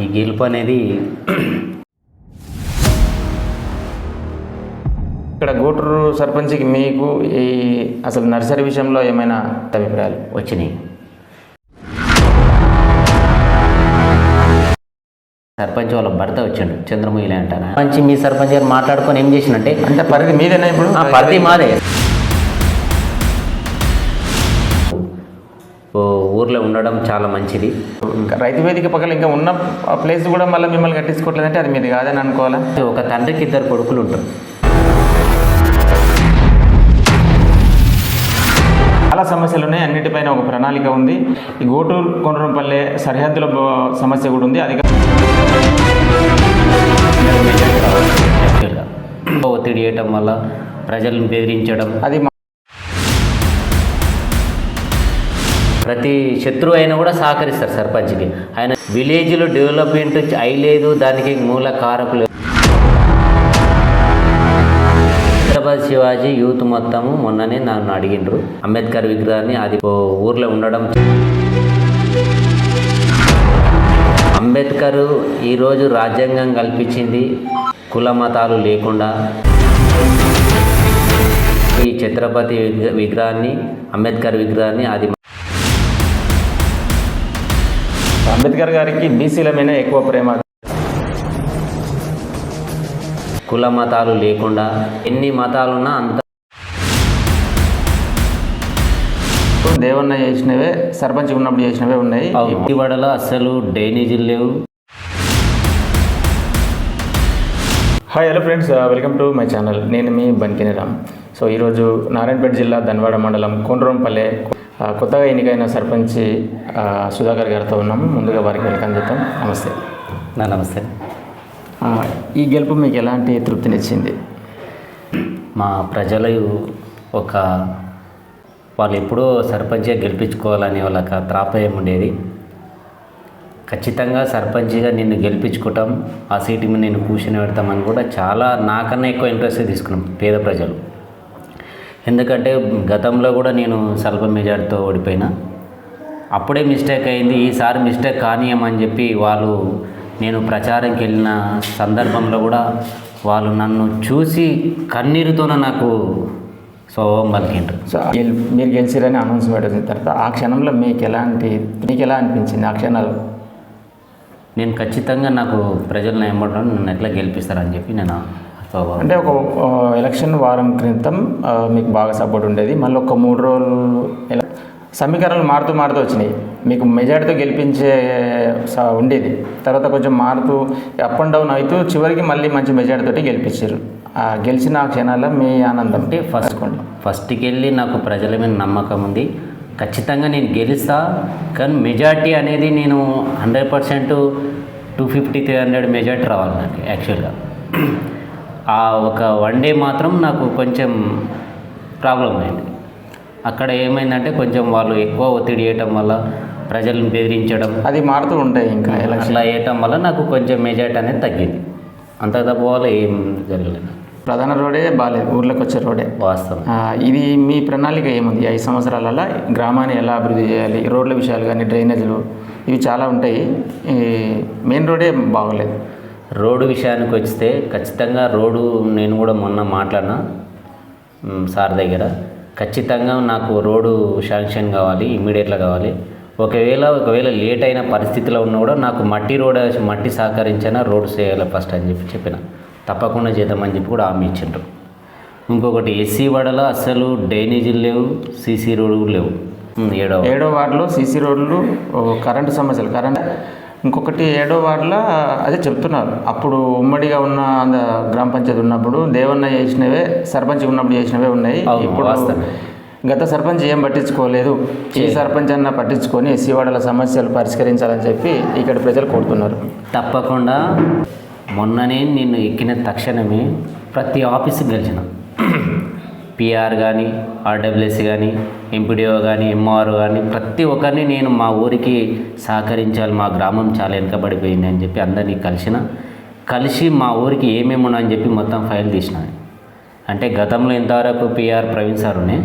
ఈ గెలుపు అనేది ఇక్కడ గూటూరు సర్పంచ్కి మీకు ఈ అసలు నర్సరీ విషయంలో ఏమైనా అభిప్రాయాలు వచ్చినాయి. సర్పంచ్ వాళ్ళ భర్త వచ్చిండు, చంద్రమొయిలే అంటారు. సర్పంచ్ మీ సర్పంచ్ గారు మాట్లాడుకొని ఏం చేసినంటే, అంటే పరిధి మీదేనా ఇప్పుడు? పరిధి మాదే. ఊర్లో ఉండడం చాలా మంచిది. రైతు వేదిక పక్కన ఇంకా ఉన్న ప్లేస్ కూడా మళ్ళీ మిమ్మల్ని కట్టించుకోవట్లేదంటే అది మీది కాదని అనుకోవాలా? ఒక తండ్రికి 2 కొడుకులు ఉంటారు. చాలా సమస్యలు ఉన్నాయి, అన్నిటిపైన ఒక ప్రణాళిక ఉంది. ఈ గూటూరు కొండ్రంపల్లె సరిహద్దుల సమస్య కూడా ఉంది. అది ఒత్తిడి చేయటం వల్ల ప్రజలను బెదిరించడం, అది ప్రతి శత్రువు అయినా కూడా సహకరిస్తారు సర్పంచ్కి. ఆయన విలేజ్లో డెవలప్మెంట్ అయ్యలేదు, దానికి మూల కారకులు హైదరాబాద్ శివాజీ యూత్ మొత్తము మొన్ననే నన్ను అడిగిండ్రు. అంబేద్కర్ విగ్రహాన్ని అది ఊర్లో ఉండడం, అంబేద్కర్ ఈరోజు రాజ్యాంగం కల్పించింది కుల మతాలు లేకుండా. ఈ ఛత్రపతి విగ్రహాన్ని, అంబేద్కర్ విగ్రహాన్ని అది అంబేద్కర్ గారికి బీసీల మీద ఎక్కువ ప్రేమ. కుల మతాలు లేకుండా ఎన్ని మతాలున్నా అంత దేవన్న చేసినవే, సర్పంచ్ ఉన్నప్పుడు చేసినవే ఉన్నాయి. ఇవాడలో అసలు డ్రైనేజీలు లేవు. Hi hello friends, welcome to my channel. నేను మీ బంకిని రామ్. సో ఈరోజు నారాయణపేట జిల్లా ధన్వాడ మండలం కొండ్రంపల్లె కొత్తగా ఎన్నికైన సర్పంచ్ సుధాకర్ గారితో ఉన్నాము. ముందుగా వారికి వెల్కమ్ చెప్తాం. నమస్తే. నమస్తే. ఈ గెలుపు మీకు ఎలాంటి తృప్తినిచ్చింది? మా ప్రజలు వాళ్ళు ఎప్పుడూ సర్పంచ్గా గెలిపించుకోవాలని వాళ్ళకి త్రాపయం ఉండేది. ఖచ్చితంగా సర్పంచ్గా నిన్ను గెలిపించుకోవటం, ఆ సీటు మీద నేను కూర్చొని పెడతామని కూడా చాలా నాకన్నా ఎక్కువ ఇంట్రెస్ట్ తీసుకున్నాం పేద ప్రజలు. ఎందుకంటే గతంలో కూడా నేను స్వల్ప మెజార్టీతో ఓడిపోయినా, అప్పుడే మిస్టేక్ అయింది, ఈసారి మిస్టేక్ కానీయమని చెప్పి వాళ్ళు, నేను ప్రచారంకి వెళ్ళిన సందర్భంలో కూడా వాళ్ళు నన్ను చూసి కన్నీరుతోనే నాకు స్వభావం పలికిండ్రు. సో మీరు గెలిచిరని అనౌన్స్మెంట్ వచ్చిన తర్వాత ఆ క్షణంలో మీకు ఎలా అనిపించింది? ఆ క్షణాలు నేను ఖచ్చితంగా నాకు ప్రజలను ఏమంటారు, నన్ను ఎట్లా గెలిపిస్తారని చెప్పి నేను అంటే ఒక ఎలక్షన్ వారం క్రితం మీకు బాగా సపోర్ట్ ఉండేది. మళ్ళీ ఒక 3 రోజులు సమీకరణలు మారుతూ వచ్చినాయి. మీకు మెజార్టీతో గెలిపించే ఉండేది, తర్వాత కొంచెం మారుతూ అప్ అండ్ డౌన్ అవుతూ చివరికి మళ్ళీ మంచి మెజార్టీతో గెలిపించారు. గెలిచిన ఆ క్షణాల మీ ఆనందం అంటే ఫస్ట్కి వెళ్ళి నాకు ప్రజల మీద నమ్మకం ఉంది. ఖచ్చితంగా నేను గెలుస్తా, కానీ మెజార్టీ అనేది నేను 100% 250-300 మెజార్టీ రావాలి నాకు. యాక్చువల్గా ఆ ఒక 1 డే మాత్రం నాకు కొంచెం ప్రాబ్లం అయింది. అక్కడ ఏమైందంటే కొంచెం వాళ్ళు ఎక్కువ ఒత్తిడి చేయటం వల్ల, ప్రజలను బెదిరించడం, అది మారుతూ ఉంటాయి. ఇంకా అట్లా చేయటం వల్ల నాకు కొంచెం మెజార్టీ అనేది తగ్గింది. అంత తప్ప వల్ల ఏం జరగలేదు. ప్రధాన రోడే బాగాలేదు, ఊర్లోకి వచ్చే రోడే వాస్తవం. ఇది మీ ప్రణాళిక ఏముంది? 5 సంవత్సరాలలో గ్రామాన్ని ఎలా అభివృద్ధి చేయాలి? రోడ్ల విషయాలు కానీ, డ్రైనేజీలు, ఇవి చాలా ఉంటాయి. మెయిన్ రోడే బాగోలేదు. రోడ్డు విషయానికి వస్తే ఖచ్చితంగా రోడ్డు నేను కూడా మొన్న మాట్లాడినా సార్ దగ్గర, ఖచ్చితంగా నాకు రోడ్డు శాంక్షన్ కావాలి, ఇమ్మీడియట్గా కావాలి. ఒకవేళ లేట్ అయిన పరిస్థితిలో ఉన్నా కూడా నాకు మట్టి సహకరించినా రోడ్డు చేయాలి ఫస్ట్ అని చెప్పిన, తప్పకుండా చేద్దామని చెప్పి కూడా హామీ ఇచ్చిండ్రు. ఇంకొకటి ఎస్సీ వాడలో అసలు డ్రైనేజీలు లేవు, సీసీ రోడ్లు లేవు. 7వ వార్డులో సీసీ రోడ్లు, కరెంటు సమస్యలు. ఇంకొకటి 7వ వార్డులో అదే చెప్తున్నారు, అప్పుడు ఉమ్మడిగా ఉన్న గ్రామ పంచాయతీ ఉన్నప్పుడు దేవన్న చేసినవే, సర్పంచ్ ఉన్నప్పుడు చేసినవే ఉన్నాయి. ఇప్పుడు గత సర్పంచ్ ఏం పట్టించుకోలేదు, ఈ సర్పంచ్ అన్న పట్టించుకొని ఎస్సీ వార్డుల సమస్యలు పరిష్కరించాలని చెప్పి ఇక్కడ ప్రజలు కోరుతున్నారు. తప్పకుండా మొన్ననే నేను ఎక్కిన తక్షణమే ప్రతి ఆఫీస్కి గెలిచిన, పిఆర్ కానీ, ఆర్డబ్ల్యూఎస్ కానీ, ఎంపీడీఓ కానీ, ఎంఆర్ఓ కానీ, ప్రతి ఒక్కరిని నేను మా ఊరికి సహకరించాలి, మా గ్రామం చాలా వెనుకబడిపోయింది అని చెప్పి అందరినీ కలిసి మా ఊరికి ఏమేమి ఉన్నాయని చెప్పి మొత్తం ఫైల్ తీసిన. అంటే గతంలో ఇంతవరకు పిఆర్ ప్రవీణ్ సార్ ఉన్నాయి,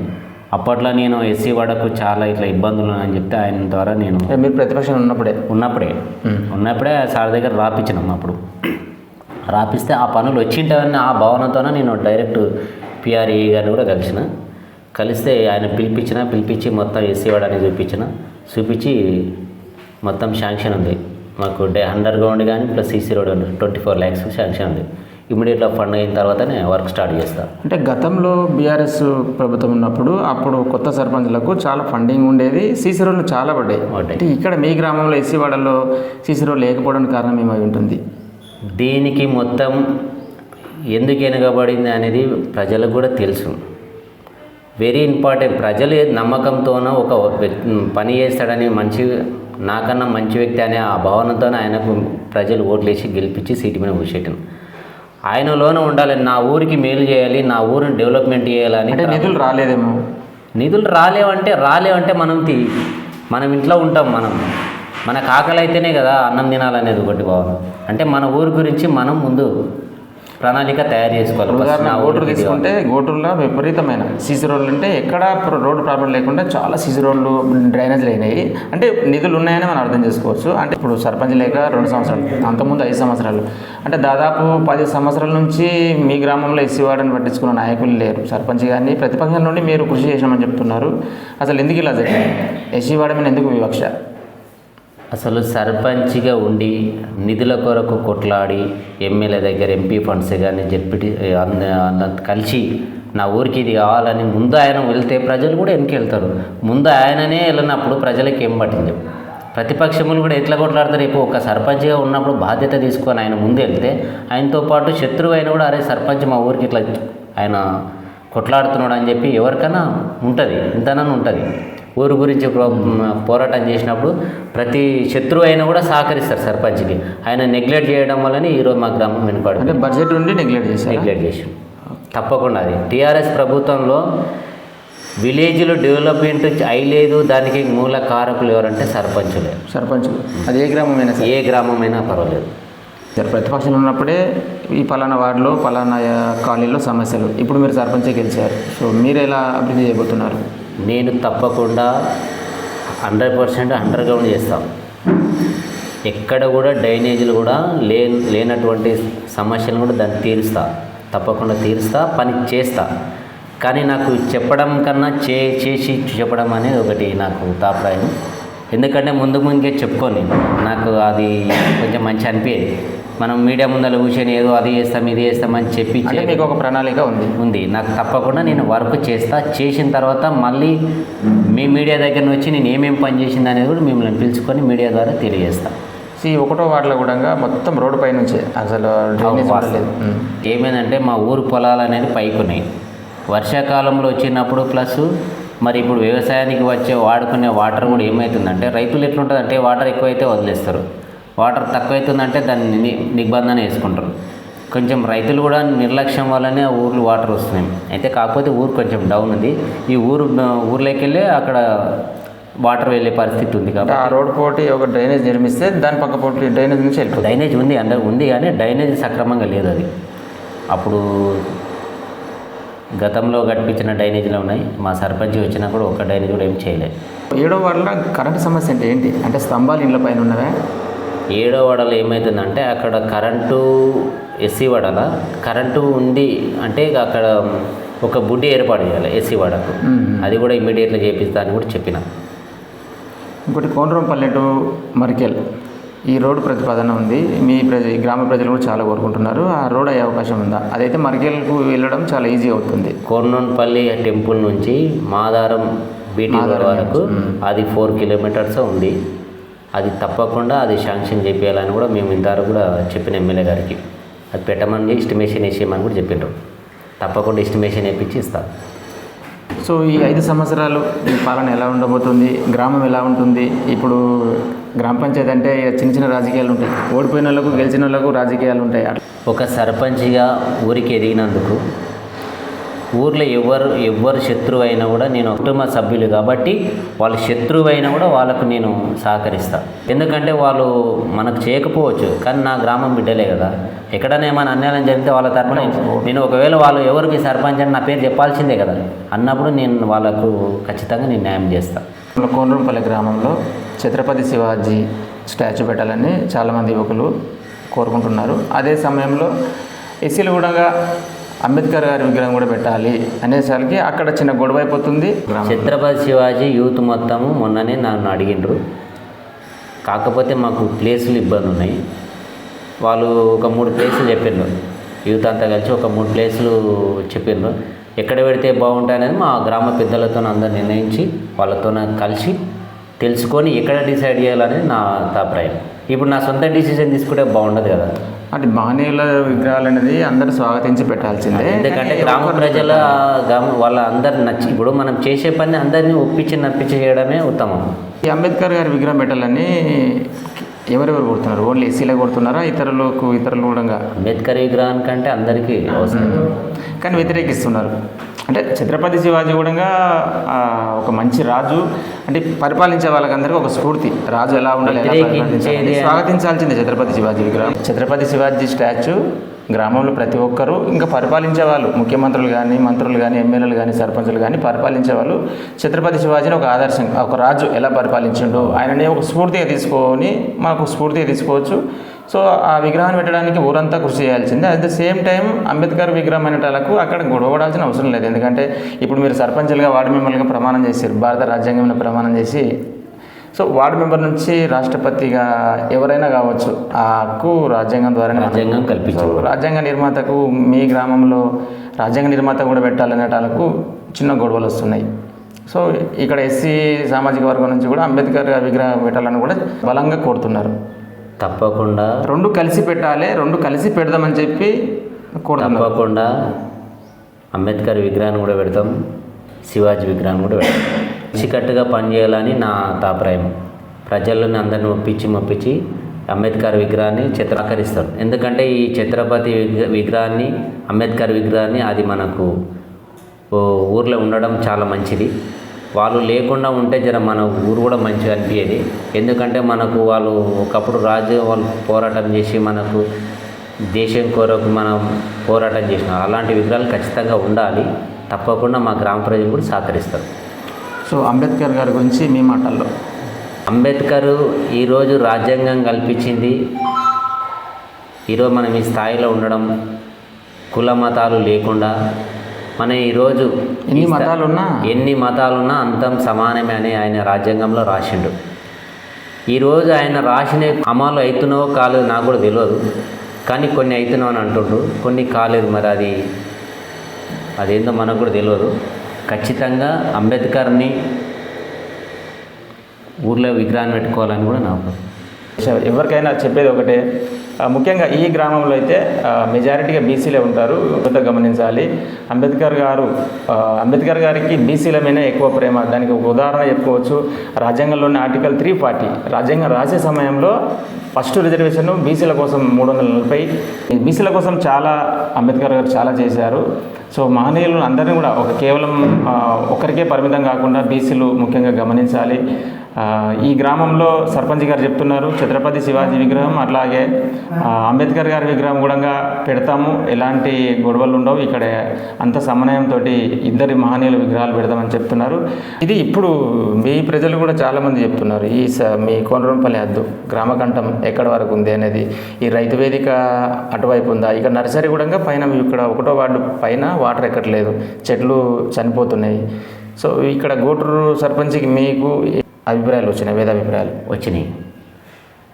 అప్పట్లో నేను ఎస్సీ వాడకు చాలా ఇట్లా ఇబ్బందులు అని చెప్తే ఆయన ద్వారా నేను మీరు ప్రతిపక్షం ఉన్నప్పుడే సార్ దగ్గర రాపించినాం. అప్పుడు రాపిస్తే ఆ పనులు వచ్చింటావని ఆ భావనతోనే నేను డైరెక్ట్ పిఆర్ఈ గారిని కూడా కలిస్తే ఆయన పిలిపించి మొత్తం ఎస్సీ వాడని చూపించి మొత్తం శాంక్షన్ ఉంది మాకు. అండర్ గ్రౌండ్ కానీ plus CC road 24 lakhs sanction ఉంది. ఇమీడియట్గా ఫండ్ అయిన తర్వాతనే వర్క్ స్టార్ట్ చేస్తాను. అంటే గతంలో బీఆర్ఎస్ ప్రభుత్వం ఉన్నప్పుడు అప్పుడు కొత్త సర్పంచ్లకు చాలా ఫండింగ్ ఉండేది, సీసీ రోడ్లు చాలా పడ్డాయి. అంటే ఇక్కడ మీ గ్రామంలో ఎస్సీ వాడల్లో సీసీ రోడ్ లేకపోవడానికి కారణం ఏమై ఉంటుంది? దీనికి మొత్తం ఎందుకు వెనుకబడింది అనేది ప్రజలకు కూడా తెలుసు. Very important. ప్రజలు నమ్మకంతోనో ఒక పని చేస్తాడని నాకన్నా మంచి వ్యక్తి అనే ఆ భావనతోనే ఆయనకు ప్రజలు ఓట్లేసి గెలిపించి సీటు మీద కూర్చేయటం. ఆయనలోనే ఉండాలి, నా ఊరికి మేలు చేయాలి, నా ఊరిని డెవలప్మెంట్ చేయాలని. అంటే నిధులు రాలేదేమో. నిధులు రాలేవంటే మనం ఇంట్లో ఉంటాం. మనకు ఆకలి అయితేనే కదా అన్నం తినాలనేది ఒకటి భావన. అంటే మన ఊరి గురించి మనం ముందు ప్రణాళిక తయారు చేసుకోవాలి. గోటూరు తీసుకుంటే గోటూరులో విపరీతమైన సీసీ రోడ్లు, అంటే ఎక్కడ రోడ్డు ప్రాబ్లం లేకుండా చాలా సీసీ రోడ్లు, డ్రైనేజ్లు అయినాయి. అంటే నిధులు ఉన్నాయని మనం అర్థం చేసుకోవచ్చు. అంటే ఇప్పుడు సర్పంచ్ లేక 2 సంవత్సరాలు, అంతకుముందు 5 సంవత్సరాలు, అంటే దాదాపు 10 సంవత్సరాల నుంచి మీ గ్రామంలో ఎస్సీ వార్డుని పట్టించుకున్న నాయకులు లేరు. సర్పంచ్ కానీ ప్రతిపక్షం నుండి మీరు కృషి చేసామని చెప్తున్నారు. అసలు ఎందుకు ఇలా జరిగింది? ఎస్సీ వార్డు మీద ఎందుకు వివక్ష? అసలు సర్పంచ్గా ఉండి నిధుల కొరకు కొట్లాడి ఎమ్మెల్యే దగ్గర ఎంపీ ఫండ్స్ కానీ జెడ్పీటీ కలిసి నా ఊరికి ఇది కావాలని ముందు ఆయన వెళ్తే ప్రజలు కూడా వెళ్తారు. ముందు ఆయననే వెళ్ళినప్పుడు ప్రజలకి ఏం పట్టింది? ప్రతిపక్షములు కూడా ఎట్లా కొట్లాడతారు? రేపు ఒక సర్పంచ్గా ఉన్నప్పుడు బాధ్యత తీసుకొని ఆయన ముందు వెళ్తే ఆయనతో పాటు శత్రువు అయినా కూడా అరే సర్పంచ్ మా ఊరికి ఇట్లా ఆయన కొట్లాడుతున్నాడు అని చెప్పి ఎవరికైనా ఉంటుంది, ఇంతనన్నా ఉంటుంది. ఊరు గురించి పోరాటం చేసినప్పుడు ప్రతి శత్రువు అయినా కూడా సహకరిస్తారు సర్పంచ్కి. ఆయన నెగ్లెక్ట్ చేయడం వల్లనే ఈరోజు మా గ్రామం వెనుకబడి. అంటే బడ్జెట్ ఉండి నెగ్లెక్ట్ చేసి తప్పకుండా అది టీఆర్ఎస్ ప్రభుత్వంలో విలేజ్లో డెవలప్మెంట్ అయ్యలేదు. దానికి మూల కారకులు ఎవరంటే సర్పంచులు. అది ఏ గ్రామమైనా పర్వాలేదు. ప్రతిపక్షంలో ఉన్నప్పుడే ఈ పలానా వార్డులో పలానా కాలనీలో సమస్యలు. ఇప్పుడు మీరు సర్పంచే గెలిచారు. సో మీరు ఎలా అభివృద్ధి చేయబోతున్నారు? నేను తప్పకుండా 100% అండర్ గ్రౌండ్ చేస్తాను. ఎక్కడ కూడా డ్రైనేజీలు కూడా లేనటువంటి సమస్యలను కూడా దాన్ని తప్పకుండా తీరుస్తా, పని చేస్తా. కానీ నాకు చెప్పడం కన్నా చేసి చెప్పడం అనేది ఒకటి నాకు తాపరాయం. ఎందుకంటే ముందుకే చెప్పుకోని నాకు అది కొంచెం మంచి అనిపించేది. మనం మీడియా ముందర కూర్చొని ఏదో అది చేస్తాం ఇది చేస్తామని చెప్పి మీకు ఒక ప్రణాళిక ఉంది. నాకు తప్పకుండా నేను వర్క్ చేసిన తర్వాత మళ్ళీ మీ మీడియా దగ్గర వచ్చి నేను ఏమేమి పని చేసింది అనేది కూడా మిమ్మల్ని పిలుచుకొని మీడియా ద్వారా తెలియజేస్తాను. ఒకటో వార్డులో కూడా మొత్తం రోడ్డు పై నుంచి అసలు ఏమైందంటే మా ఊరు పొలాలు అనేది పైకి ఉన్నాయి. వర్షాకాలంలో వచ్చినప్పుడు ప్లస్ మరి ఇప్పుడు వ్యవసాయానికి వాడుకునే వాటర్ కూడా ఏమవుతుందంటే రైతులు ఎట్లుంటుందంటే వాటర్ ఎక్కువైతే వదిలేస్తారు, వాటర్ తక్కువైతుందంటే దాన్ని నిబంధన వేసుకుంటారు. కొంచెం రైతులు కూడా నిర్లక్ష్యం వల్లనే ఆ ఊర్లు వాటర్ వస్తున్నాయి. అయితే కాకపోతే ఊరు కొంచెం డౌన్ ఉంది. ఈ ఊర్లోకి వెళ్ళి అక్కడ వాటర్ వెళ్ళే పరిస్థితి ఉంది. కాబట్టి ఆ రోడ్ పోటీ ఒక డ్రైనేజ్ నిర్మిస్తే దాని పక్క పోటీ డ్రైనేజ్ నుంచి వెళ్ళిపోతుంది. డ్రైనేజ్ ఉంది కానీ డ్రైనేజ్ సక్రమంగా లేదు. అది అప్పుడు గతంలో కట్టించిన డ్రైనేజీలు ఉన్నాయి. మా సర్పంచ్ వచ్చినప్పుడు ఒక డ్రైనేజ్ కూడా ఏం చేయలేదు. 7వ వార్డులో కరెంటు సమస్య అంటే ఏంటి? అంటే స్తంభాలు ఇళ్ళ పైన ఉన్నవే. 7వ వాడలో ఏమవుతుందంటే అక్కడ కరెంటు ఎస్సీ వాడల కరెంటు ఉంది అంటే అక్కడ ఒక బుడ్డి ఏర్పాటు చేయాలి ఎస్సీ వాడకు. అది కూడా ఇమీడియట్గా చేపిస్తా అని కూడా చెప్పిన. ఇంకోటి కోనరంపల్లి టు మరికెల్ ఈ రోడ్డు ప్రతిపాదన ఉంది. ఈ గ్రామ ప్రజలు కూడా చాలా కోరుకుంటున్నారు. ఆ రోడ్ అయ్యే అవకాశం ఉందా? అదైతే మరికెల్కు వెళ్ళడం చాలా ఈజీ అవుతుంది. కోనరంపల్లి టెంపుల్ నుంచి మాదారం బీటీ వరకు అది 4 kilometers ఉంది. అది తప్పకుండా అది శాంక్షన్ చేయాలని కూడా మేము ఇంతవరకు కూడా చెప్పిన ఎమ్మెల్యే గారికి. అది పెట్టమని ఎస్టిమేషన్ వేసేయమని కూడా చెప్పిండ్రు. తప్పకుండా ఎస్టిమేషన్ వేయించి ఇస్తాం. సో ఈ 5 సంవత్సరాలు ఈ పాలన ఎలా ఉండబోతుంది? గ్రామం ఎలా ఉంటుంది? ఇప్పుడు గ్రామ పంచాయతీ అంటే చిన్న చిన్న రాజకీయాలు ఉంటాయి. ఓడిపోయిన వాళ్ళకు గెలిచిన వాళ్ళకు రాజకీయాలు ఉంటాయి. ఒక సర్పంచ్గా ఊరికి ఎదిగినందుకు ఊర్లో ఎవరు శత్రువు అయినా కూడా నేను కుటుంబ సభ్యులు కాబట్టి వాళ్ళు శత్రువు అయినా కూడా వాళ్ళకు నేను సహకరిస్తాను. ఎందుకంటే వాళ్ళు మనకు చేయకపోవచ్చు, కానీ నా గ్రామం బిడ్డలే కదా. ఎక్కడైనా ఏమైనా అన్యాయం జరిగితే వాళ్ళ తరపున నేను ఒకవేళ వాళ్ళు ఎవరు మీ సర్పంచ్ అని నా పేరు చెప్పాల్సిందే కదా అన్నప్పుడు నేను వాళ్ళకు ఖచ్చితంగా నేను న్యాయం చేస్తాను. కోనరంపల్లి గ్రామంలో ఛత్రపతి శివాజీ స్టాచ్యూ పెట్టాలని చాలామంది యువకులు కోరుకుంటున్నారు. అదే సమయంలో ఎస్సీలు కూడా అంబేద్కర్ గారి విగ్రహం కూడా పెట్టాలి అనేసరికి అక్కడ చిన్న గొడవ అయిపోతుంది. ఛత్రపతి శివాజీ యూత్ మొత్తము మొన్ననే నన్ను అడిగిండ్రు, కాకపోతే మాకు ప్లేసులు ఇబ్బంది ఉన్నాయి. వాళ్ళు ఒక 3 ప్లేసులు చెప్పిండ్రు, యూత్ అంతా కలిసి ఒక 3 ప్లేసులు చెప్పిండ్రు. ఎక్కడ పెడితే బాగుంటాయి అనేది మా గ్రామ పెద్దలతో అందరు నిర్ణయించి వాళ్ళతో కలిసి తెలుసుకొని ఎక్కడ డిసైడ్ చేయాలనేది నా అభిప్రాయం. ఇప్పుడు నా సొంత డిసిజన్ తీసుకుంటే బాగుండదు కదా. అంటే మహనీయుల విగ్రహాలు అనేది అందరూ స్వాగతించి పెట్టాల్సిందే. ఎందుకంటే గ్రామ ప్రజల వాళ్ళ అందరు నచ్చి ఇప్పుడు మనం చేసే పని అందరినీ నప్పించి చేయడమే ఉత్తమం. ఈ అంబేద్కర్ గారి విగ్రహం పెట్టాలని ఎవరెవరు కొడుతున్నారు? ఓన్లీ ఎస్సీలే కొడుతున్నారా? ఇతరులు కూడా అంబేద్కర్ విగ్రహానికంటే అందరికీ అవసరం, కానీ వ్యతిరేకిస్తున్నారు. అంటే ఛత్రపతి శివాజీ కూడా ఒక మంచి రాజు, అంటే పరిపాలించే వాళ్ళకందరికీ ఒక స్ఫూర్తి. రాజు ఎలా ఉండాలి, స్వాగతించాల్సిందే ఛత్రపతి శివాజీ విగ్రహం. ఛత్రపతి శివాజీ స్టాచ్యూ గ్రామంలో ప్రతి ఒక్కరూ, ఇంకా పరిపాలించే వాళ్ళు, ముఖ్యమంత్రులు కానీ, మంత్రులు కానీ, ఎమ్మెల్యేలు కానీ, సర్పంచులు కానీ పరిపాలించే వాళ్ళు ఛత్రపతి శివాజీని ఒక ఆదర్శం, ఒక రాజు ఎలా పరిపాలించిండో ఆయననే ఒక స్ఫూర్తిగా తీసుకొని మనకు స్ఫూర్తిగా తీసుకోవచ్చు. సో ఆ విగ్రహాన్ని పెట్టడానికి ఊరంతా కృషి చేయాల్సిందే. At the same time Ambedkar విగ్రహం అనేటాలకు అక్కడ గొడవడాల్సిన అవసరం లేదు. ఎందుకంటే ఇప్పుడు మీరు సర్పంచులుగా వార్డు మెంబర్లుగా ప్రమాణం చేశారు, భారత రాజ్యాంగంలో ప్రమాణం చేసి. సో వార్డు మెంబర్ నుంచి రాష్ట్రపతిగా ఎవరైనా కావచ్చు, ఆ హక్కు రాజ్యాంగం ద్వారా రాజ్యాంగం కల్పించారు. రాజ్యాంగ నిర్మాతకు మీ గ్రామంలో రాజ్యాంగ నిర్మాత కూడా పెట్టాలనేటాలకు చిన్న గొడవలు వస్తున్నాయి. సో ఇక్కడ ఎస్సీ సామాజిక వర్గం నుంచి కూడా అంబేద్కర్ విగ్రహం పెట్టాలని కూడా బలంగా కోరుతున్నారు. తప్పకుండా 2 కలిసి పెట్టాలి, 2 కలిసి పెడదామని చెప్పి కోరుతున్నారు. తప్పకుండా అంబేద్కర్ విగ్రహాన్ని కూడా పెడతాం, శివాజీ విగ్రహాన్ని కూడా పెడతాం. కలిసికట్టుగా పనిచేయాలని నా తాపరాయం. ప్రజలను అందరిని ఒప్పించి అంబేద్కర్ విగ్రహాన్ని చిత్రీకరిస్తారు. ఎందుకంటే ఈ ఛత్రపతి విగ్రహాన్ని, అంబేద్కర్ విగ్రహాన్ని అది మనకు ఊర్లో ఉండడం చాలా మంచిది. వాళ్ళు లేకుండా ఉంటే మన ఊరు కూడా మంచిగా అనిపించేది. ఎందుకంటే మనకు వాళ్ళు ఒకప్పుడు వాళ్ళు పోరాటం చేసి మనకు దేశం కొరకు మనం పోరాటం చేసినాం. అలాంటి విగ్రహాలు ఖచ్చితంగా ఉండాలి. తప్పకుండా మా గ్రామ ప్రజలు కూడా సహకరిస్తారు. సో అంబేద్కర్ గారి గురించి మీ మాటల్లో, అంబేద్కర్ ఈరోజు రాజ్యాంగం కల్పించింది. ఈరోజు మనం ఈ స్థాయిలో ఉండడం, కుల మతాలు లేకుండా మన ఈరోజు ఎన్ని మతాలున్నా అంతం సమానమే అని ఆయన రాజ్యాంగంలో రాసిండు. ఈరోజు ఆయన రాసిన అమలు అవుతున్నావో కాలేదు నాకు కూడా తెలియదు, కానీ కొన్ని అవుతున్నావు అని అంటుండ్రు, కొన్ని కాలేదు. మరి అదేందో మనకు కూడా తెలియదు. ఖచ్చితంగా అంబేద్కర్ని ఊర్లో విగ్రహాన్ని పెట్టుకోవాలని కూడా నాకు ఎవరికైనా చెప్పేది ఒకటే. ముఖ్యంగా ఈ గ్రామంలో అయితే మెజారిటీగా బీసీలే ఉంటారు, గమనించాలి. అంబేద్కర్ గారికి బీసీల మీద ఎక్కువ ప్రేమ. దానికి ఒక ఉదాహరణ చెప్పుకోవచ్చు. రాజ్యాంగంలోని ఆర్టికల్ 340 రాజ్యాంగం రాసే సమయంలో ఫస్ట్ రిజర్వేషన్ బీసీల కోసం 340. బీసీల కోసం చాలా అంబేద్కర్ గారు చాలా చేశారు. సో మహనీయులు అందరినీ కూడా కేవలం ఒకరికే పరిమితం కాకుండా బీసీలు ముఖ్యంగా గమనించాలి. ఈ గ్రామంలో సర్పంచ్ గారు చెప్తున్నారు ఛత్రపతి శివాజీ విగ్రహం, అట్లాగే అంబేద్కర్ గారి విగ్రహం కూడా పెడతాము, ఎలాంటి గొడవలు ఉండవు, ఇక్కడ అంత సమన్వయంతో ఇద్దరి మహనీయుల విగ్రహాలు పెడతామని చెప్తున్నారు. ఇది ఇప్పుడు మీ ప్రజలు కూడా చాలామంది చెప్తున్నారు. మీ కోనరంపల్లి హద్దు గ్రామకంఠం ఎక్కడి వరకు ఉంది అనేది, ఈ రైతు వేదిక అటువైపు ఉందా, ఇక నర్సరీ కూడా పైన ఇక్కడ 1వ వార్డు పైన వాటర్ ఎక్కట్లేదు, చెట్లు చనిపోతున్నాయి. సో ఇక్కడ గూటూరు సర్పంచ్కి మీకు అభిప్రాయాలు వచ్చినాయి, వేదాభిప్రాయాలు వచ్చినాయి.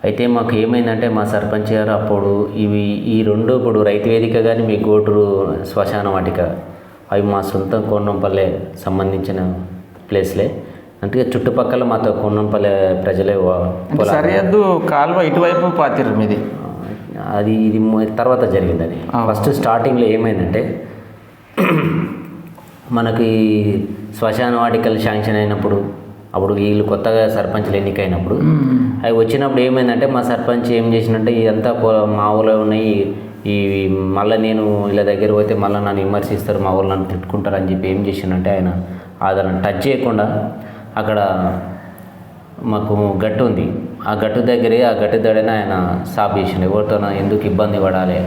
అయితే మాకు ఏమైందంటే మా సర్పంచ్ గారు అప్పుడు ఈ 2 ఇప్పుడు రైతు వేదిక కానీ మీ గోటూరు శ్మశాన వాటిక అవి మా సొంత కోనంపల్లె సంబంధించిన ప్లేస్లే. అంటే చుట్టుపక్కల మాతో కోనంపల్లె ప్రజలే సరిహద్దు కాలువ ఇటువైపు పాతిరు మీది. ఇది తర్వాత జరిగింది. అది ఫస్ట్ స్టార్టింగ్లో ఏమైందంటే మనకి శ్మశాన వాటికలు శాంక్షన్ అయినప్పుడు, అప్పుడు వీళ్ళు కొత్తగా సర్పంచ్లు ఎన్నికైనప్పుడు అవి వచ్చినప్పుడు ఏమైందంటే మా సర్పంచ్ ఏం చేసినట్టే ఇదంతా మా ఊళ్ళో ఉన్నాయి ఈ మళ్ళీ నేను ఇలా దగ్గర పోతే మళ్ళీ నన్ను విమర్శిస్తారు, మా వాళ్ళు నన్ను తిట్టుకుంటారు అని చెప్పి ఏం చేసిండంటే ఆయన అదను టచ్ చేయకుండా అక్కడ మాకు గట్టు ఉంది, ఆ గట్టు దగ్గరే ఆ గట్టు దగ్గరనే ఆయన స్టాప్ చేసిండు. ఎవరితో ఎందుకు ఇబ్బంది పడాలి,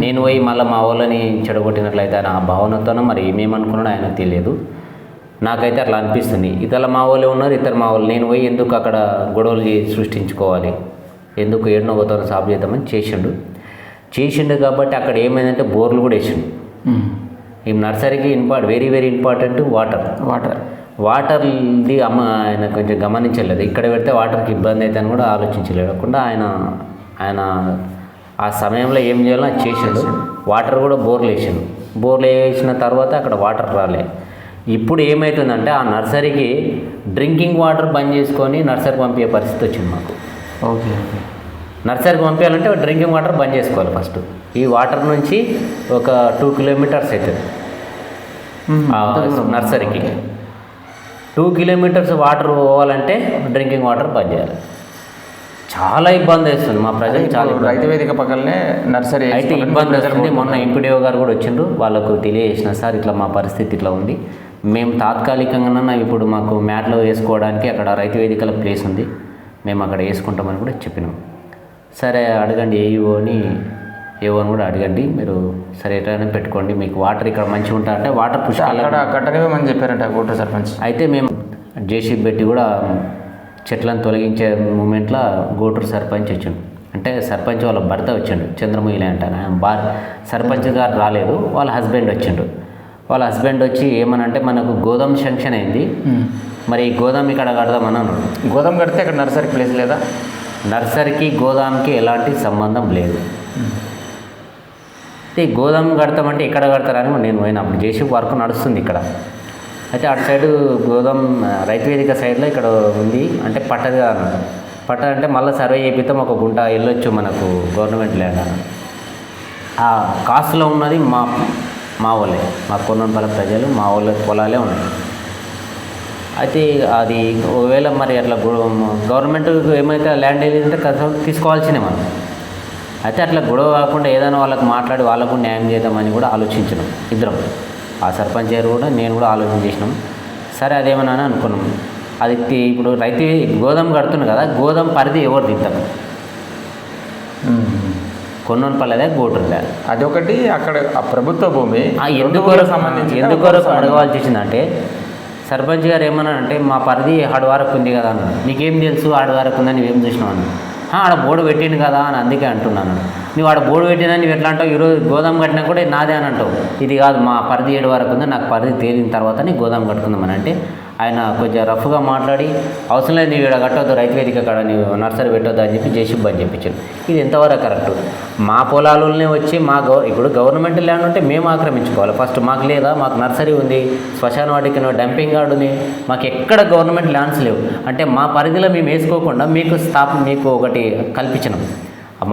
నేను పోయి మళ్ళీ మా వాళ్ళని చెడగొట్టినట్లయితే ఆయన ఆ భావనతోనో మరి ఏమేమనుకున్నాడో ఆయనకు తెలియదు. నాకైతే అట్లా అనిపిస్తుంది. ఇతర మా వాళ్ళే ఉన్నారు, ఇతర మా వాళ్ళు, నేను పోయి ఎందుకు అక్కడ గొడవలు సృష్టించుకోవాలి, ఎందుకు ఏడునో పోతానో సాఫ్ చేద్దామని చేసిండు. కాబట్టి అక్కడ ఏమైందంటే బోర్లు కూడా వేసిండు. ఈ నర్సరీకి వెరీ వెరీ ఇంపార్టెంట్ వాటర్ది ఆయన కొంచెం గమనించలేదు. ఇక్కడ పెడితే వాటర్కి ఇబ్బంది అయితే అని కూడా ఆలోచించలేకుండా ఆయన ఆ సమయంలో ఏం చేయాలో అది చేసిండు. వాటర్ కూడా బోర్లు వేసిన తర్వాత అక్కడ వాటర్ రాలే. ఇప్పుడు ఏమవుతుందంటే ఆ నర్సరీకి డ్రింకింగ్ వాటర్ బంద్ చేసుకొని నర్సరీకి పంపించే పరిస్థితి వచ్చింది మాకు. ఓకే, నర్సరీకి పంపించాలంటే డ్రింకింగ్ వాటర్ బంద్ చేసుకోవాలి ఫస్ట్. ఈ వాటర్ నుంచి ఒక 2 కిలోమీటర్స్ అవుతుంది నర్సరీకి. 2 కిలోమీటర్స్ వాటర్ పోవాలంటే డ్రింకింగ్ వాటర్ బంద్ చేయాలి. చాలా ఇబ్బంది వస్తుంది మా ప్రజలకు. చాలా రైతు వేదిక పక్కనే నర్సరీ అయితే ఇబ్బంది వస్తుంది. మొన్న ఎంపీడీఓ గారు కూడా వచ్చిండ్రు, వాళ్ళకు తెలియజేసిన సార్ ఇట్లా మా పరిస్థితి ఇట్లా ఉంది, మేము తాత్కాలికంగా ఇప్పుడు మాకు మ్యాట్లో వేసుకోవడానికి అక్కడ రైతు వేదికల ప్లేస్ ఉంది, మేము అక్కడ వేసుకుంటామని కూడా చెప్పినాం. సరే అడగండి ఏఓని కూడా అడగండి, మీరు సరే ఎట్లయినా పెట్టుకోండి, మీకు వాటర్ ఇక్కడ మంచిగా ఉంటా అంటే వాటర్ కట్టనివ్వమని చెప్పారంట గూటూరు సర్పంచ్. అయితే మేము జేసీబీ పెట్టి కూడా చెట్లను తొలగించే మూమెంట్లో గూటూరు సర్పంచ్ వచ్చిండు. అంటే సర్పంచ్ వాళ్ళ భర్త వచ్చిండు, చంద్రమూయిలే అంటాను. సర్పంచ్ గారు రాలేదు, వాళ్ళ హస్బెండ్ వచ్చిండు. వాళ్ళ హస్బెండ్ వచ్చి ఏమనంటే మనకు గోదాం శాంక్షన్ అయింది, మరి గోదాం ఇక్కడ కడదామని అన్నాడు. గోదాం కడితే ఇక్కడ నర్సరీ ప్లేస్ లేదా? నర్సరీకి గోదాంకి ఎలాంటి సంబంధం లేదు. అయితే గోదాం కడతామంటే ఇక్కడ కడతారని నేను పోయినప్పుడు చేసి వర్క్ నడుస్తుంది ఇక్కడ. అయితే అటు సైడు గోదాం రైతు వేదిక సైడ్లో ఇక్కడ ఉంది, అంటే పట్టది అన్నాడు. పట్ట అంటే మళ్ళీ సర్వే చేపిస్తాం, ఒక గుంట వెళ్ళొచ్చు మనకు గవర్నమెంట్ ల్యాండ్ అని. ఆ కాస్ట్లో ఉన్నది మా వాళ్ళే, మా కొన్నంపల్లి ప్రజలు, మా వాళ్ళ పొలాలే ఉన్నాయి. అయితే అది ఒకవేళ మరి అట్లా గవర్నమెంట్ ఏమైతే ల్యాండ్ వెళ్ళిందంటే తీసుకోవాల్సిందే మనం. అయితే అట్లా గొడవ కాకుండా ఏదైనా వాళ్ళకి మాట్లాడి వాళ్ళకు న్యాయం చేద్దామని కూడా ఆలోచించినాం ఇద్దరం. ఆ సర్పంచ్ గారు కూడా నేను కూడా ఆలోచన చేసినాం. సరే అదేమన్నా అనుకున్నాం. అది ఇప్పుడు రైతు గోదాం కడుతున్నాం కదా, గోదాం పరిధి ఎవరు తింటారు? కొన్నోన్పల్లెదే గూటూరుదే. అదొకటి అక్కడ ప్రభుత్వ భూమి ఎందుకు అడగవలసి వచ్చిందంటే సర్పంచ్ గారు ఏమన్నానంటే మా పరిధి ఆడు వరకు ఉంది కదా అన్నాడు. నీకేం తెలుసు ఆడు వరకు ఉందని నువ్వేం చూసినావు అన్నాడు. ఆడ బోర్డు పెట్టిండు కదా అని అందుకే అంటున్నాను. నువ్వు ఆడ బోర్డు పెట్టినా నువ్వు ఎట్లా అంటావు, ఈరోజు గోదాం కట్టినా కూడా నాదే అని అంటావు. ఇది కాదు, మా పరిధి 7 వరకు ఉంది, నాకు పరిధి తేలిన తర్వాత నీ గోదాం కట్టుకుందామని అంటే ఆయన కొంచెం రఫ్గా మాట్లాడి అవసరం లేదు నీవు ఇక్కడ కట్టవద్దు, రైతు వేదిక కాడ నీవు నర్సరీ పెట్టవద్దు అని చెప్పి జేసీబీ అని చెప్పించాడు. ఇది ఎంతవరకు కరెక్ట్? మా పొలాలనే వచ్చి ఇప్పుడు గవర్నమెంట్ ల్యాండ్ ఉంటే మేము ఆక్రమించుకోవాలి ఫస్ట్. మాకు లేదా, మాకు నర్సరీ ఉంది, శ్మశాన వాటికి డంపింగ్ యార్డ్ ఉంది, మాకు ఎక్కడ గవర్నమెంట్ ల్యాండ్స్ లేవు. అంటే మా పరిధిలో మేము వేసుకోకుండా మీకు ఒకటి కల్పించినాం.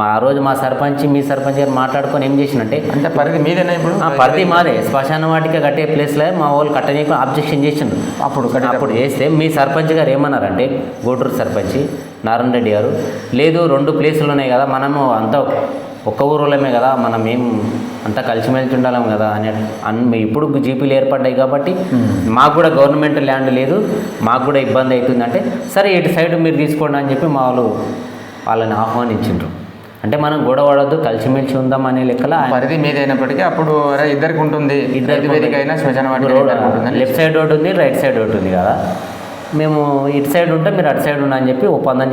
ఆ రోజు మా సర్పంచ్ మీ సర్పంచ్ గారు మాట్లాడుకొని ఏం చేసినంటే, అంటే పరిధి మీదేనా ఇప్పుడు? పరిధి మాదే, శ్మశాన వాటిక కట్టే ప్లేస్లో మా వాళ్ళు కట్టనీకి అబ్జెక్షన్ చేసిండు. అప్పుడు చేస్తే మీ సర్పంచ్ గారు ఏమన్నారంటే, గూటూరు సర్పంచ్ నారాయణ రెడ్డి గారు, లేదు 2 ప్లేసులు ఉన్నాయి కదా, మనము అంతా ఒక్క ఊరులమే కదా, మనం ఏం అంతా కలిసిమెలిసి ఉండాలేము కదా అని ఇప్పుడు జీపీలు ఏర్పడ్డాయి కాబట్టి మాకు కూడా గవర్నమెంట్ ల్యాండ్ లేదు, మాకు కూడా ఇబ్బంది అవుతుందంటే సరే ఇటు సైడ్ మీరు తీసుకోండి అని చెప్పి మా వాళ్ళని ఆహ్వానించిండ్రు. అంటే మనం గొడవ పడద్దు, కలిసిమెలిసి ఉందాం అనే లెక్కల పరిధి మీద అయినప్పటికీ అప్పుడు ఇద్దరికి ఉంటుంది, ఇద్దరికి వేదిక అయినా శ్మశాన వాటిక లెఫ్ట్ సైడ్ ఒకటి ఉంది, రైట్ సైడ్ ఒకటి ఉంది కదా, మేము ఇటు సైడ్ ఉంటే మీరు అటు సైడ్ ఉన్నా అని చెప్పి ఒప్పందం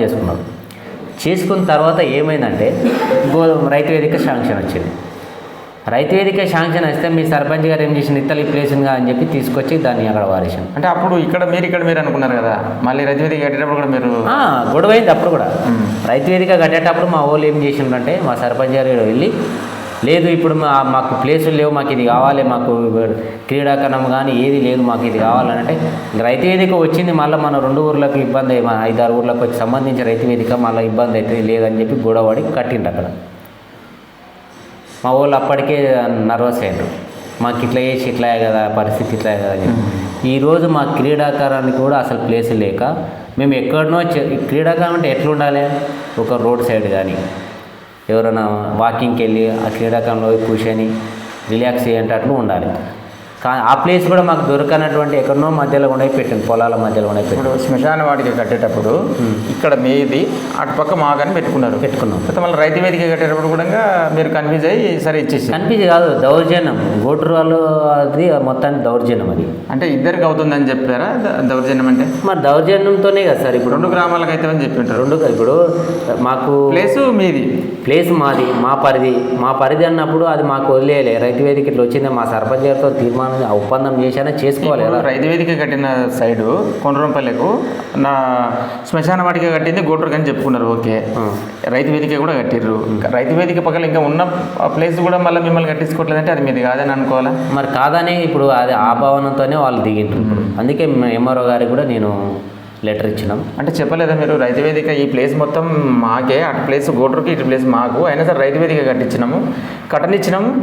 చేసుకున్న తర్వాత ఏమైందంటే రైతు వేదిక శాంక్షన్ వచ్చింది. రైతు వేదిక శాంక్షన్ వస్తే మీ సర్పంచ్ గారు ఏం చేసింది, ఇత్తలి ప్లేస్గా అని చెప్పి తీసుకొచ్చి దాన్ని అక్కడ వారేసాను. అంటే అప్పుడు ఇక్కడ మీరు అనుకున్నారు కదా, మళ్ళీ రైతు వేదిక కట్టేటప్పుడు కూడా మీరు గొడవ అయింది. అప్పుడు కూడా రైతు వేదిక కట్టేటప్పుడు మా వాళ్ళు ఏం చేసిండ్రంటే మా సర్పంచ్ గారు వెళ్ళి, లేదు ఇప్పుడు మాకు ప్లేసులు లేవు, మాకు ఇది కావాలి, మాకు క్రీడాకరణం కానీ ఏది లేదు, మాకు ఇది కావాలంటే రైతు వేదిక వచ్చింది, మళ్ళీ మన 2 ఊర్లకు ఇబ్బంది, మన 5-6 ఊర్లకు వచ్చి సంబంధించి రైతు వేదిక మళ్ళీ ఇబ్బంది అవుతుంది లేదని చెప్పి గొడవడి కట్టిండు. అక్కడ మా వాళ్ళు అప్పటికే నర్వస్ అయ్యారు, మాకు ఇట్లా చేసి ఇట్లా కదా, పరిస్థితి ఇట్లా కదా అని. ఈరోజు మా క్రీడాకారానికి కూడా అసలు ప్లేస్ లేక మేము ఎక్కడనో క్రీడాకారం అంటే ఎట్లుండాలి, ఒక రోడ్ సైడ్ కానీ ఎవరైనా వాకింగ్కి వెళ్ళి ఆ క్రీడాకంలో కూర్చొని రిలాక్స్ అయ్యేటట్లు ఉండాలి. ఆ ప్లేస్ కూడా మాకు దొరకనటువంటి ఎక్కడనో మధ్యలో ఉండే పెట్టింది, పొలాల మధ్యలో ఉండే పెట్టి. ఇప్పుడు శ్మశాన వాటికి కట్టేటప్పుడు ఇక్కడ మీది అటుపక్క మాగాని పెట్టుకున్నాం. అయితే మళ్ళీ రైతు వేదిక కట్టేటప్పుడు కూడా మీరు కన్ఫ్యూజ్ అయ్యి సరే ఇచ్చేసి. కన్ఫ్యూజ్ కాదు, దౌర్జన్యం. గోటూరు వాళ్ళు అది మొత్తానికి దౌర్జన్యం. అది అంటే ఇద్దరికి అవుతుందని చెప్పారా దౌర్జన్యం అంటే? మరి దౌర్జన్యంతోనే కదా సార్. ఇప్పుడు 2 గ్రామాలకు అయితే అని చెప్పింటారు. ఇప్పుడు మాకు ప్లేసు మీది, ప్లేస్ మాది, మా పరిధి అన్నప్పుడు అది మాకు వదిలేయాలి. రైతు వేదిక ఇట్లా వచ్చింది, మా సర్పంచ్ గారితో తీర్మానం ఒప్పందం చేసినా చేసుకోవాలి కదా. రైతు వేదిక కట్టిన సైడు కొండరంపల్లెకు నా శ్మశాన వాటిక కట్టింది గోటూరు అని చెప్పుకున్నారు. ఓకే, రైతు వేదిక కూడా కట్టిర్రు. రైతు వేదిక పక్కన ఇంకా ఉన్న ప్లేస్ కూడా మళ్ళీ మిమ్మల్ని కట్టించుకోవట్లేదంటే అది మీది కాదని అనుకోవాలా? మరి కాదని ఇప్పుడు అది ఆ భావనతోనే వాళ్ళు దిగింటారు. అందుకే ఎంఆర్ఓ గారికి కూడా నేను లెటర్ ఇచ్చినాం. అంటే చెప్పలేదా మీరు రైతు వేదిక ఈ ప్లేస్ మొత్తం మాకే, అటు ప్లేస్ గోటూరుకి, ఇటు ప్లేస్ మాకు, అయినా సరే రైతు వేదిక కట్టనిచ్చినాము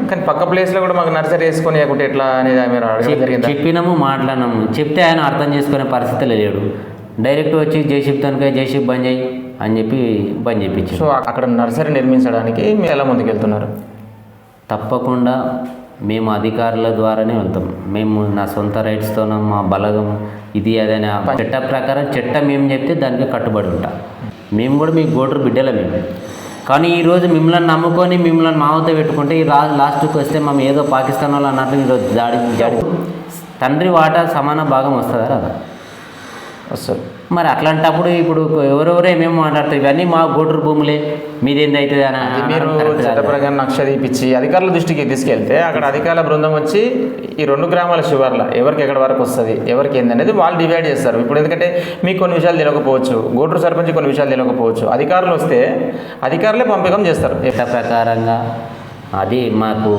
కానీ పక్క ప్లేస్లో కూడా మాకు నర్సరీ వేసుకొని లేకుంటే ఎట్లా అనేది మీరు అడగడం జరిగింది? చెప్పినాము, మాట్లాడినాము. చెప్తే ఆయన అర్థం చేసుకునే పరిస్థితి లేడు. డైరెక్ట్ వచ్చి జేసీబీ తనకే జేసీబీ బంద్ చేయి అని చెప్పి బంద్ చేయించి. సో అక్కడ నర్సరీ నిర్మించడానికి మీరు ఎలా ముందుకు వెళ్తున్నారు? తప్పకుండా మేము అధికారుల ద్వారానే వెళ్తాం. మేము నా సొంత రైట్స్తో మా బలగం ఇది అదనే చట్ట ప్రకారం చట్టం ఏం చెప్తే దానికి కట్టుబడి ఉంటాం. మేము కూడా మీ గోటూరు బిడ్డలే మేము. కానీ ఈరోజు మిమ్మల్ని నమ్ముకొని మిమ్మల్ని మావతో పెట్టుకుంటే ఈ లాస్ట్కి వస్తే మేము ఏదో పాకిస్తాన్ వాళ్ళు అన్నట్లు ఈరోజు జాడి తండ్రి వాటా సమాన భాగం వస్తుందా రాదా? వస్తుంది. మరి అట్లాంటప్పుడు ఇప్పుడు ఎవరెవరో ఏమేమి మాట్లాడతారు, ఇవన్నీ మా గోటూరు భూములే, మీదేంది అవుతుంది అని మీరు చట్ట ప్రకారం నక్ష తీపిచ్చి అధికారుల దృష్టికి తీసుకెళ్తే అక్కడ అధికారుల బృందం వచ్చి ఈ 2 గ్రామాల శివార్ల ఎవరికి ఎక్కడి వరకు వస్తుంది, ఎవరికి ఏంది అనేది వాళ్ళు డివైడ్ చేస్తారు. ఇప్పుడు ఎందుకంటే మీకు కొన్ని విషయాలు తెలియకపోవచ్చు, గోటూరు సర్పంచ్ కొన్ని విషయాలు తెలియకపోవచ్చు, అధికారులు వస్తే అధికారులే పంపకం చేస్తారు. చట్ట ప్రకారంగా అది మాకు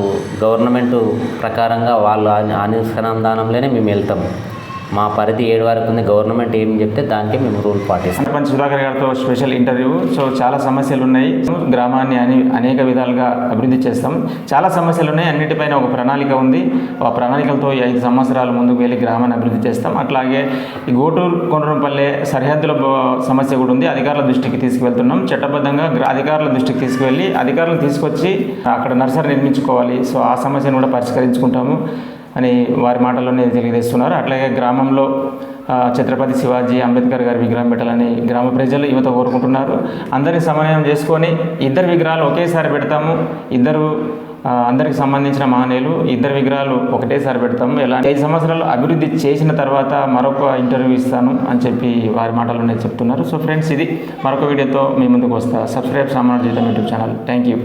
గవర్నమెంట్ ప్రకారంగా వాళ్ళు అనుసంధానంలోనే మేము వెళ్తాం. మా పరిధి 7 వరకు ఉంది. గవర్నమెంట్ ఏం చెప్తే దానికి మేము రూల్ పాటిస్తాం. సర్పంచ్ సుధాకర్ గారితో స్పెషల్ ఇంటర్వ్యూ. సో చాలా సమస్యలు ఉన్నాయి, గ్రామాన్ని అనేక విధాలుగా అభివృద్ధి చేస్తాం. చాలా సమస్యలు ఉన్నాయి, అన్నిటిపైన ఒక ప్రణాళిక ఉంది. ఆ ప్రణాళికలతో 5 సంవత్సరాల ముందుకు వెళ్ళి గ్రామాన్ని అభివృద్ధి చేస్తాం. అట్లాగే ఈ గోటూరు కొండరంపల్లె సరిహద్దుల సమస్య కూడా ఉంది, అధికారుల దృష్టికి తీసుకువెళ్తున్నాం. చట్టబద్ధంగా అధికారుల దృష్టికి తీసుకువెళ్ళి అధికారులను తీసుకొచ్చి అక్కడ నర్సరీ నిర్మించుకోవాలి. సో ఆ సమస్యను కూడా పరిష్కరించుకుంటాము అని వారి మాటల్లోనే తెలియజేస్తున్నారు. అట్లాగే గ్రామంలో ఛత్రపతి శివాజీ అంబేద్కర్ గారి విగ్రహం పెట్టాలని గ్రామ ప్రజలు యువత కోరుకుంటున్నారు. అందరినీ సమన్వయం చేసుకొని 2 విగ్రహాలు ఒకేసారి పెడతాము. అందరికి సంబంధించిన మహనీయులు 2 విగ్రహాలు ఒకటేసారి పెడతాము. ఎలా 5 సంవత్సరాలు అభివృద్ధి చేసిన తర్వాత మరొక ఇంటర్వ్యూ ఇస్తాను అని చెప్పి వారి మాటల్లోనే చెప్తున్నారు. సో ఫ్రెండ్స్, ఇది మరొక వీడియోతో మీ ముందుకు వస్తా. సబ్స్క్రైబ్ సామాన్య జీవితం యూట్యూబ్ ఛానల్. Thank you.